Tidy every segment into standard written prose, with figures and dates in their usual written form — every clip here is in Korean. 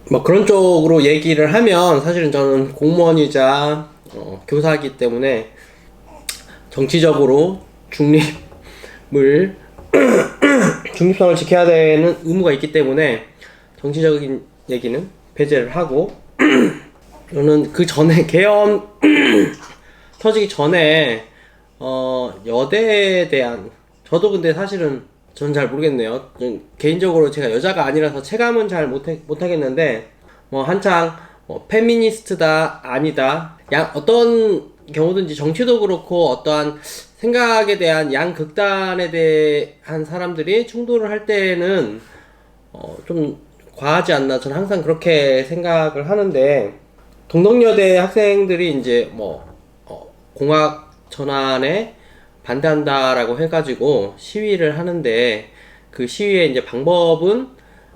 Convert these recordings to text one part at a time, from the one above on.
뭐 그런 쪽으로 얘기를 하면 사실은 저는 공무원이자 교사이기 때문에 정치적으로 중립을 중립성을 지켜야 되는 의무가 있기 때문에 정치적인 얘기는 배제를 하고, 저는 그 전에 계엄 터지기 전에 여대에 대한, 저도 근데 사실은 전 잘 모르겠네요. 개인적으로 제가 여자가 아니라서 체감은 잘 못하겠는데, 뭐 한창 페미니스트다 아니다, 어떤 경우든지 정치도 그렇고 어떠한 생각에 대한 양극단에 대한 사람들이 충돌을 할 때는 좀 과하지 않나, 저는 항상 그렇게 생각을 하는데, 동덕여대 학생들이 이제 공학 전환에 반대한다라고 해가지고 시위를 하는데, 그 시위의 이제 방법은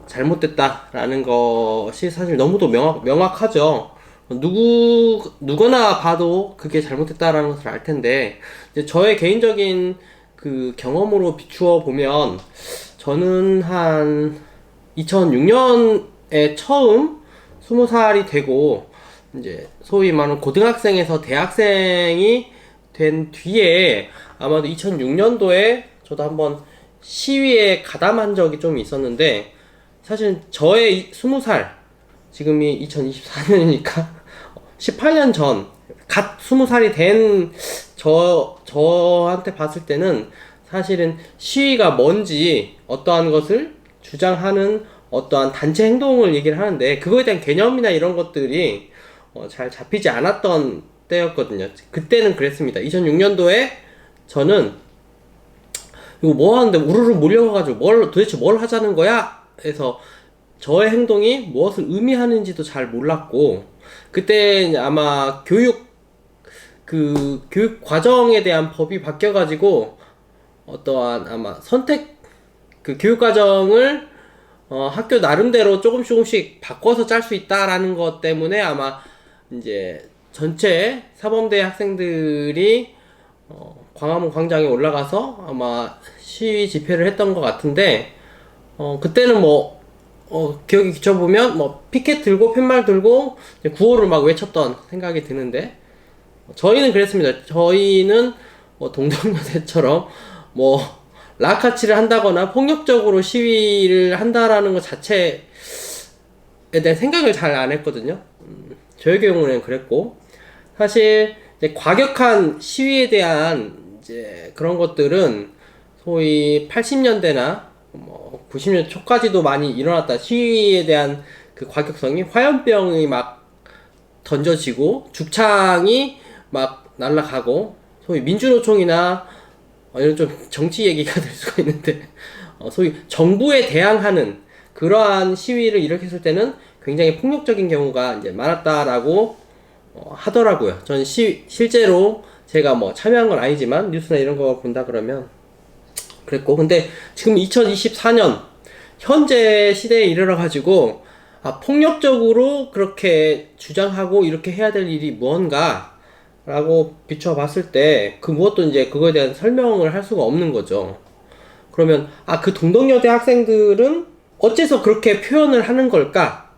잘못됐다라는 것이 사실 너무도 명확하죠. 누구나 봐도 그게 잘못됐다라는 것을 알 텐데, 이제 저의 개인적인 그 경험으로 비추어 보면, 저는 한 2006년에 처음 20살이 되고, 이제 소위 말하는 고등학생에서 대학생이 된 뒤에, 아마도 2006년도에 저도 한번 시위에 가담한 적이 좀 있었는데, 사실 저의 20살, 지금이 2024년이니까 18년 전, 갓 20살이 된 저한테 봤을 때는 사실은 시위가 뭔지, 어떠한 것을 주장하는 어떠한 단체 행동을 얘기를 하는데, 그거에 대한 개념이나 이런 것들이 잘 잡히지 않았던 때였거든요. 그때는 그랬습니다. 2006년도에 저는 이거 뭐 하는데 우르르 몰려가가지고 도대체 뭘 하자는 거야? 해서 저의 행동이 무엇을 의미하는지도 잘 몰랐고, 그때 아마 교육 과정에 대한 법이 바뀌어가지고 어떠한 아마 교육 과정을 학교 나름대로 조금씩 바꿔서 짤 수 있다라는 것 때문에 아마 이제 전체 사범대 학생들이 광화문 광장에 올라가서 아마 시위 집회를 했던 것 같은데, 그때는 기억이 비춰보면 피켓 들고 팻말 들고 구호를 막 외쳤던 생각이 드는데, 저희는 그랬습니다. 저희는 동덕여대처럼 라카치를 한다거나 폭력적으로 시위를 한다라는 것 자체에 대한 생각을 잘 안 했거든요. 저의 경우는 그랬고, 사실 이제 과격한 시위에 대한 이제 그런 것들은 소위 80년대나 90년 초까지도 많이 일어났다. 시위에 대한 그 과격성이, 화염병이 막 던져지고 죽창이 막 날아가고, 소위 민주노총이나 이런 좀 정치 얘기가 될 수가 있는데, 소위 정부에 대항하는 그러한 시위를 일으켰을 때는 굉장히 폭력적인 경우가 이제 많았다라고 하더라고요. 전 실제로 제가 참여한 건 아니지만 뉴스나 이런 거 본다 그러면 그랬고, 근데 지금 2024년 현재 시대에 이르러 가지고 폭력적으로 그렇게 주장하고 이렇게 해야 될 일이 무언가 라고 비춰봤을 때, 그 무엇도 이제 그거에 대한 설명을 할 수가 없는 거죠. 그러면 그 동덕여대 학생들은 어째서 그렇게 표현을 하는 걸까?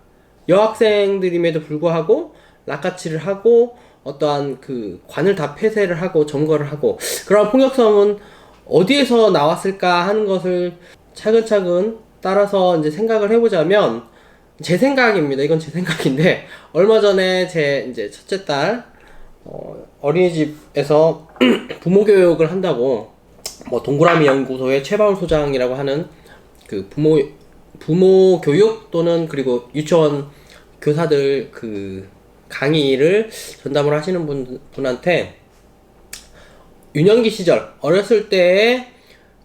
여학생들임에도 불구하고 라카치를 하고 어떠한 그 관을 다 폐쇄를 하고 점거를 하고, 그런 폭력성은 어디에서 나왔을까 하는 것을 차근차근 따라서 이제 생각을 해보자면, 제 생각입니다. 이건 제 생각인데, 얼마 전에 제 이제 첫째 딸 어린이집에서 부모 교육을 한다고 동그라미 연구소의 최바울 소장이라고 하는 그 부모 교육 또는 그리고 유치원 교사들 그 강의를 전담을 하시는 분한테, 유년기 시절 어렸을 때에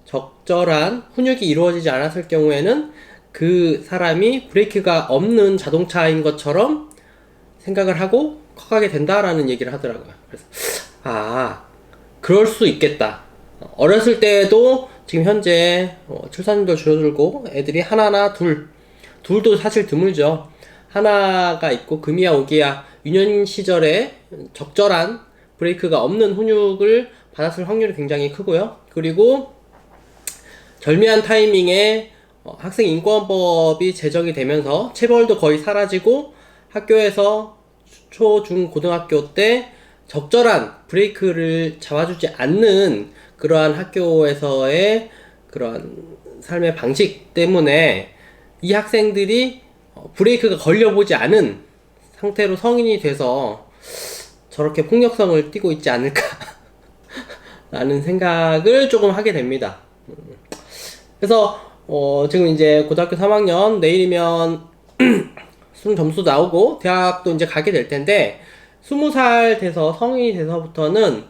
적절한 훈육이 이루어지지 않았을 경우에는 그 사람이 브레이크가 없는 자동차인 것처럼 생각을 하고 커가게 된다라는 얘기를 하더라고요. 그래서 그럴 수 있겠다. 어렸을 때에도 지금 현재 출산율도 줄어들고 애들이 하나나 둘도 사실 드물죠. 하나가 있고 금이야 오기야 유년 시절에 적절한 브레이크가 없는 훈육을 받았을 확률이 굉장히 크고요. 그리고 절묘한 타이밍에 학생인권법이 제정이 되면서 체벌도 거의 사라지고 학교에서 초, 중, 고등학교 때 적절한 브레이크를 잡아주지 않는 그러한 학교에서의 그러한 삶의 방식 때문에 이 학생들이 브레이크가 걸려보지 않은 상태로 성인이 돼서 저렇게 폭력성을 띠고 있지 않을까 라는 생각을 조금 하게 됩니다. 그래서 지금 이제 고등학교 3학년 내일이면 수능 점수 나오고 대학도 이제 가게 될 텐데 20살 돼서 성인이 돼서부터는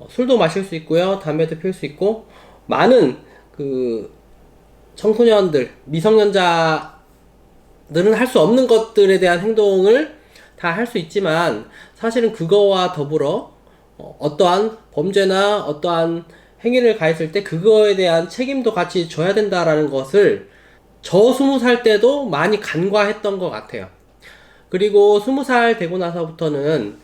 술도 마실 수 있고요, 담배도 피울 수 있고 많은 그 청소년들, 미성년자들은 할 수 없는 것들에 대한 행동을 다 할 수 있지만 사실은 그거와 더불어 어떠한 범죄나 어떠한 행위를 가했을 때 그거에 대한 책임도 같이 져야 된다라는 것을 저 20살 때도 많이 간과했던 것 같아요. 그리고 20살 되고 나서부터는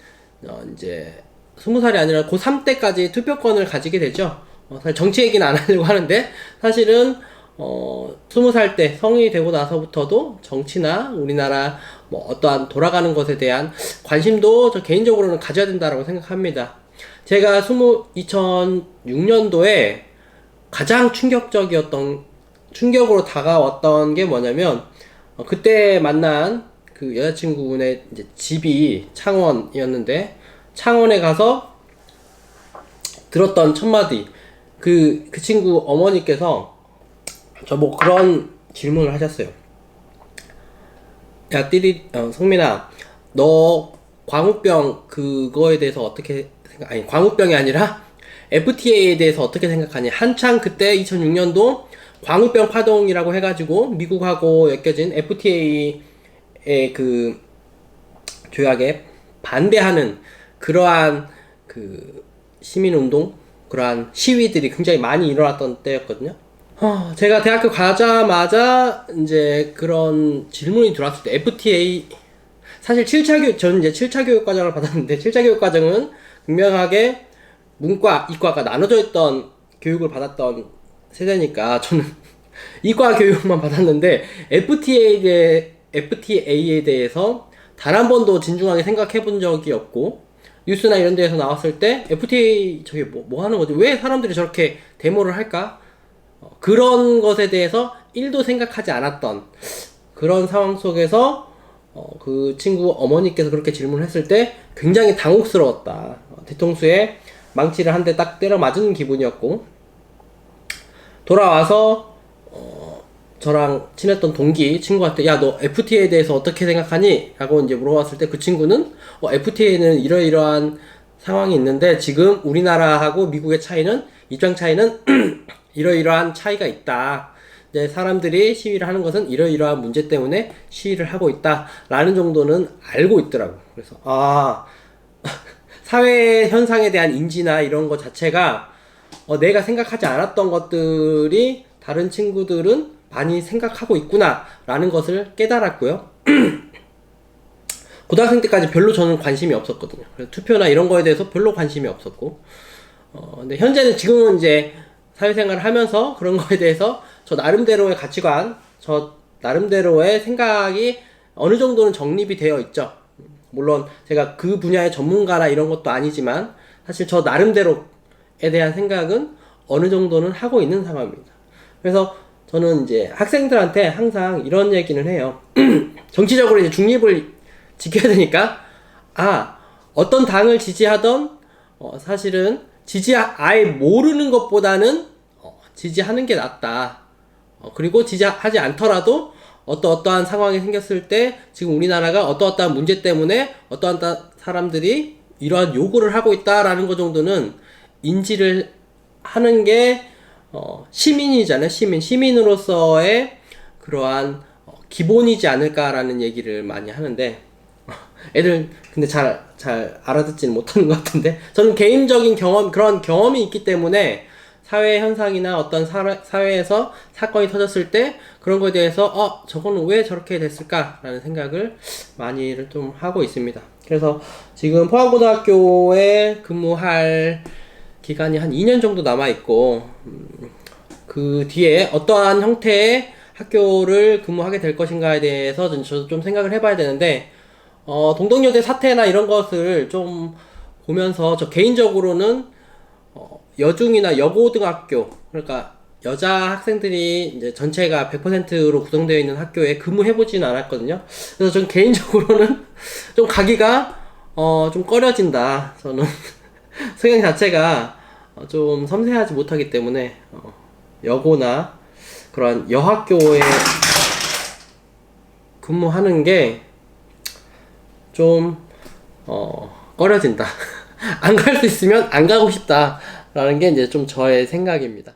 이제 20살이 아니라 고3 때까지 투표권을 가지게 되죠. 사실 정치 얘기는 안 하려고 하는데 사실은 20살 때 성인이 되고 나서부터도 정치나 우리나라 뭐 어떠한 돌아가는 것에 대한 관심도 저 개인적으로는 가져야 된다고 생각합니다. 제가 2006년도에 가장 충격으로 다가왔던 게 뭐냐면, 그때 만난 그 여자친구의 이제 집이 창원이었는데, 창원에 가서 들었던 첫마디, 그 친구 어머니께서 저보고 그런 질문을 하셨어요. 야, 성민아, 너 광우병 그거에 대해서 어떻게 아니, 광우병이 아니라 FTA에 대해서 어떻게 생각하니? 한창 그때 2006년도 광우병 파동이라고 해가지고 미국하고 엮여진 FTA의 그 조약에 반대하는 그러한 그 시민운동, 그러한 시위들이 굉장히 많이 일어났던 때였거든요. 제가 대학교 가자마자 이제 그런 질문이 들어왔을 때 FTA 사실 저는 이제 7차 교육과정을 받았는데 7차 교육과정은 분명하게 문과, 이과가 나눠져 있던 교육을 받았던 세대니까 저는 이과 교육만 받았는데 FTA에 대해서 단 한 번도 진중하게 생각해 본 적이 없고 뉴스나 이런 데에서 나왔을 때 FTA 저게 뭐 하는 거지? 왜 사람들이 저렇게 데모를 할까? 그런 것에 대해서 1도 생각하지 않았던 그런 상황 속에서 그 친구 어머니께서 그렇게 질문을 했을 때 굉장히 당혹스러웠다. 뒤통수에 망치를 한 대 딱 때려 맞은 기분이었고, 돌아와서 저랑 친했던 동기 친구한테 야, 너 FTA에 대해서 어떻게 생각하니? 라고 이제 물어봤을 때 그 친구는 FTA는 이러이러한 상황이 있는데 지금 우리나라하고 미국의 입장 차이는 이러이러한 차이가 있다. 이제 사람들이 시위를 하는 것은 이러이러한 문제 때문에 시위를 하고 있다. 라는 정도는 알고 있더라고. 그래서, 사회 현상에 대한 인지나 이런 것 자체가 내가 생각하지 않았던 것들이 다른 친구들은 많이 생각하고 있구나. 라는 것을 깨달았고요. 고등학생 때까지 별로 저는 관심이 없었거든요. 그래서 투표나 이런 거에 대해서 별로 관심이 없었고, 근데 지금은 이제 사회생활을 하면서 그런 거에 대해서 저 나름대로의 가치관, 저 나름대로의 생각이 어느 정도는 정립이 되어 있죠. 물론 제가 그 분야의 전문가나 이런 것도 아니지만 사실 저 나름대로에 대한 생각은 어느 정도는 하고 있는 상황입니다. 그래서 저는 이제 학생들한테 항상 이런 얘기는 해요. 정치적으로 이제 중립을 지켜야 되니까, 어떤 당을 지지하던, 사실은 아예 모르는 것보다는 지지하는 게 낫다. 그리고 지지하지 않더라도 어떠한 상황이 생겼을 때 지금 우리나라가 어떠한 문제 때문에 어떠한 사람들이 이러한 요구를 하고 있다라는 것 정도는 인지를 하는 게 시민이잖아요. 시민으로서의 그러한 기본이지 않을까라는 얘기를 많이 하는데 애들 근데 잘 알아듣지는 못하는 것 같은데, 저는 개인적인 그런 경험이 있기 때문에 사회 현상이나 어떤 사회에서 사건이 터졌을 때 그런 거에 대해서 저거는 왜 저렇게 됐을까라는 생각을 많이를 좀 하고 있습니다. 그래서 지금 포항고등학교에 근무할 기간이 한 2년 정도 남아 있고, 그 뒤에 어떠한 형태의 학교를 근무하게 될 것인가에 대해서 저도 좀 생각을 해봐야 되는데, 동덕여대 사태나 이런 것을 좀 보면서 저 개인적으로는 여중이나 여고등학교, 그러니까 여자 학생들이 이제 전체가 100%로 구성되어 있는 학교에 근무해보지는 않았거든요. 그래서 전 개인적으로는 좀 가기가 좀 꺼려진다. 저는 성향 자체가 좀 섬세하지 못하기 때문에 여고나 그런 여학교에 근무하는 게 좀 꺼려진다. 안 갈 수 있으면 안 가고 싶다라는 게 이제 좀 저의 생각입니다.